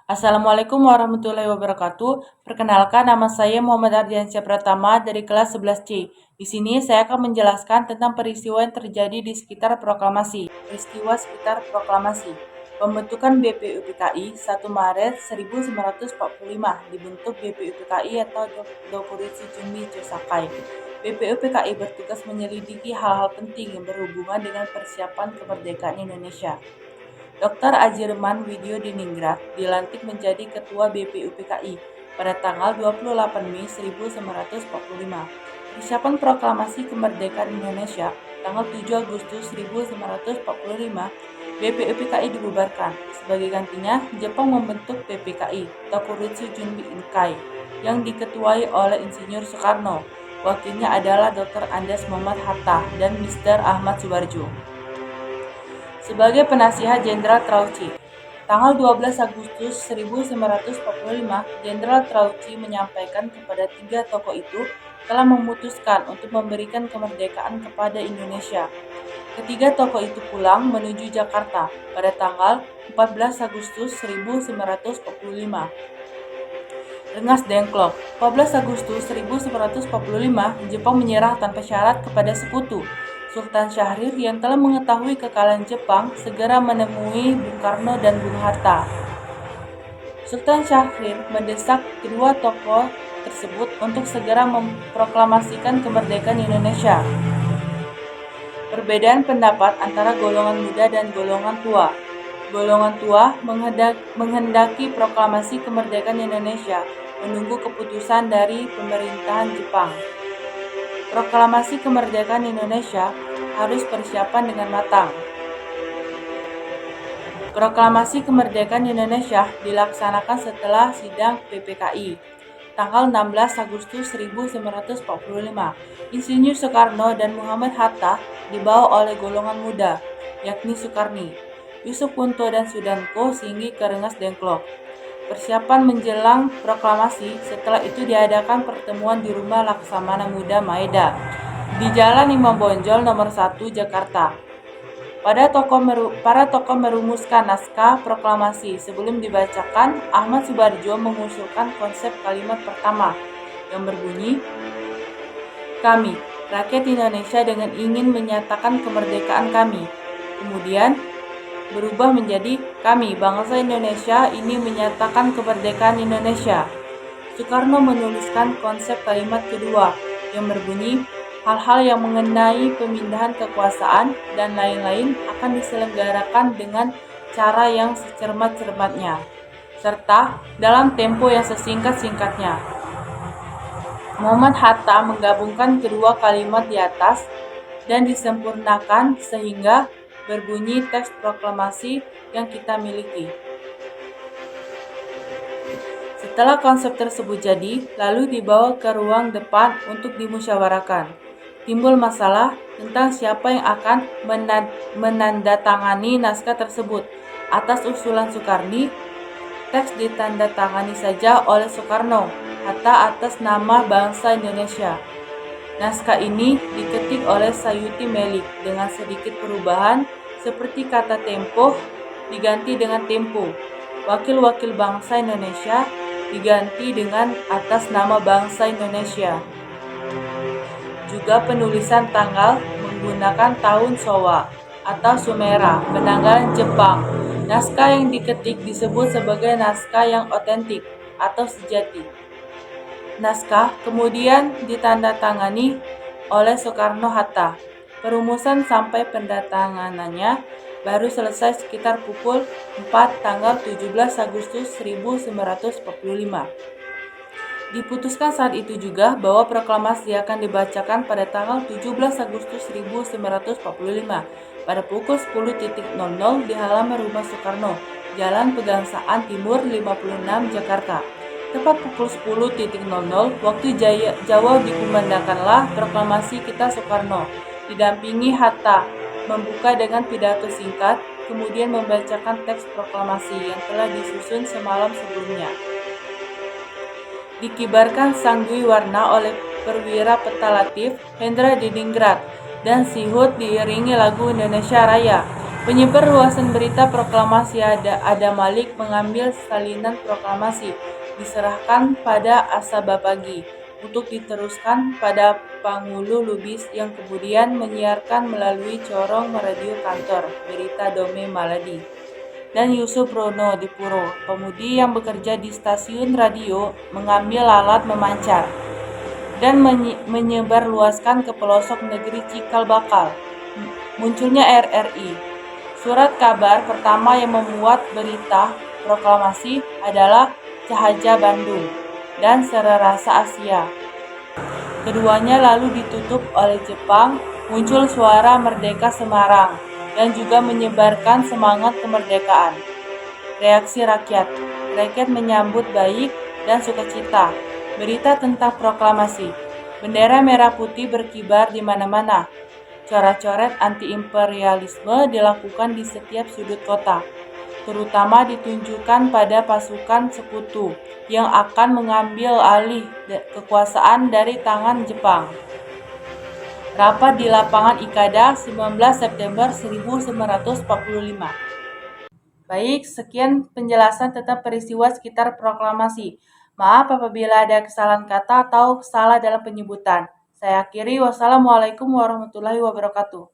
Assalamualaikum warahmatullahi wabarakatuh. Perkenalkan, nama saya Muhammad Ardiansyah Pratama dari kelas 11C. Di sini saya akan menjelaskan tentang peristiwa yang terjadi di sekitar proklamasi. Peristiwa sekitar proklamasi. Pembentukan BPUPKI 1 Maret 1945 dibentuk BPUPKI atau Dokuritsu Jumbi Chosakai. BPUPKI bertugas menyelidiki hal-hal penting yang berhubungan dengan persiapan kemerdekaan Indonesia. Dr. Ajirman Widyodiningrat dilantik menjadi Ketua BPUPKI pada tanggal 28 Mei 1945. Persiapan Proklamasi Kemerdekaan Indonesia tanggal 7 Agustus 1945, BPUPKI dibubarkan. Sebagai gantinya, Jepang membentuk PPKI, Tokuritsu Junbi Inkai, yang diketuai oleh Insinyur Soekarno. Wakilnya adalah Dr. Andes Muhammad Hatta dan Mr. Ahmad Subarjo. Sebagai penasihat Jenderal Trauci. Tanggal 12 Agustus 1945, Jenderal Trauci menyampaikan kepada tiga tokoh itu telah memutuskan untuk memberikan kemerdekaan kepada Indonesia. Ketiga tokoh itu pulang menuju Jakarta pada tanggal 14 Agustus 1945. Rengas Dengklok. 14 Agustus 1945, Jepang menyerah tanpa syarat kepada sekutu. Sultan Syahrir yang telah mengetahui kekalahan Jepang segera menemui Bung Karno dan Bung Hatta. Sultan Syahrir mendesak kedua tokoh tersebut untuk segera memproklamasikan kemerdekaan Indonesia. Perbedaan pendapat antara golongan muda dan golongan tua. Golongan tua menghendaki proklamasi kemerdekaan Indonesia menunggu keputusan dari pemerintahan Jepang. Proklamasi kemerdekaan Indonesia harus persiapan dengan matang. Proklamasi kemerdekaan Indonesia dilaksanakan setelah sidang PPKI tanggal 16 Agustus 1945. Insinyur Soekarno dan Muhammad Hatta dibawa oleh golongan muda, yakni Soekarni, Yusuf Punto dan Sudanko Singgi ke Rengas Dengklok. Persiapan menjelang proklamasi, setelah itu diadakan pertemuan di rumah Laksamana Muda Maeda di Jalan Imam Bonjol nomor 1 Jakarta. Para tokoh merumuskan naskah proklamasi. Sebelum dibacakan, Ahmad Subarjo mengusulkan konsep kalimat pertama yang berbunyi, "Kami, rakyat Indonesia dengan ingin menyatakan kemerdekaan kami." Kemudian berubah menjadi, "Kami, bangsa Indonesia, ini menyatakan kemerdekaan Indonesia." Soekarno menuliskan konsep kalimat kedua yang berbunyi, "Hal-hal yang mengenai pemindahan kekuasaan dan lain-lain akan diselenggarakan dengan cara yang secermat-cermatnya, serta dalam tempo yang sesingkat-singkatnya." Muhammad Hatta menggabungkan kedua kalimat di atas dan disempurnakan sehingga berbunyi teks proklamasi yang kita miliki. Setelah konsep tersebut jadi, lalu dibawa ke ruang depan untuk dimusyawarahkan. Timbul masalah tentang siapa yang akan menandatangani naskah tersebut. Atas usulan Soekarni, teks ditandatangani saja oleh Soekarno, Hatta atas nama bangsa Indonesia. Naskah ini diketik oleh Sayuti Melik dengan sedikit perubahan, seperti kata tempo diganti dengan tempo, wakil-wakil bangsa Indonesia diganti dengan atas nama bangsa Indonesia. Juga penulisan tanggal menggunakan tahun Showa atau Sumera, penanggalan Jepang. Naskah yang diketik disebut sebagai naskah yang otentik atau sejati. Naskah kemudian ditandatangani oleh Soekarno-Hatta. Perumusan sampai pendatanganannya baru selesai sekitar pukul 4 tanggal 17 Agustus 1945. Diputuskan saat itu juga bahwa proklamasi akan dibacakan pada tanggal 17 Agustus 1945 pada pukul 10.00 di halaman rumah Soekarno, Jalan Pegangsaan Timur 56 Jakarta. Tepat pukul 10.00 waktu Jawa dikumandangkanlah proklamasi kita Soekarno, didampingi Hatta, membuka dengan pidato singkat, kemudian membacakan teks proklamasi yang telah disusun semalam sebelumnya. Dikibarkan sang Dwi Warna oleh perwira peta Latif Hendra Diningrat dan Sihut diiringi lagu Indonesia Raya. Penyebar luasan berita proklamasi Ada Malik mengambil salinan proklamasi, diserahkan pada Asaba Pagi, untuk diteruskan pada Pangulu Lubis yang kemudian menyiarkan melalui corong radio kantor berita Dome Maladi. Dan Yusuf Rono di Puro, pemudi yang bekerja di stasiun radio, mengambil alat memancar dan menyebarluaskan ke pelosok negeri Cikal Bakal. Munculnya RRI. Surat kabar pertama yang memuat berita proklamasi adalah Cahaja Bandung dan Sererasa Asia. Keduanya lalu ditutup oleh Jepang. Muncul suara Merdeka Semarang dan juga menyebarkan semangat kemerdekaan. Reaksi rakyat. Rakyat menyambut baik dan sukacita berita tentang proklamasi. Bendera merah putih berkibar di mana-mana. Coret-coret anti-imperialisme dilakukan di setiap sudut kota, terutama ditunjukkan pada pasukan sekutu yang akan mengambil alih kekuasaan dari tangan Jepang. Rapat di lapangan Ikada 19 September 1945. Baik, sekian penjelasan tentang peristiwa sekitar proklamasi. Maaf apabila ada kesalahan kata atau salah dalam penyebutan. Saya akhiri, wassalamualaikum warahmatullahi wabarakatuh.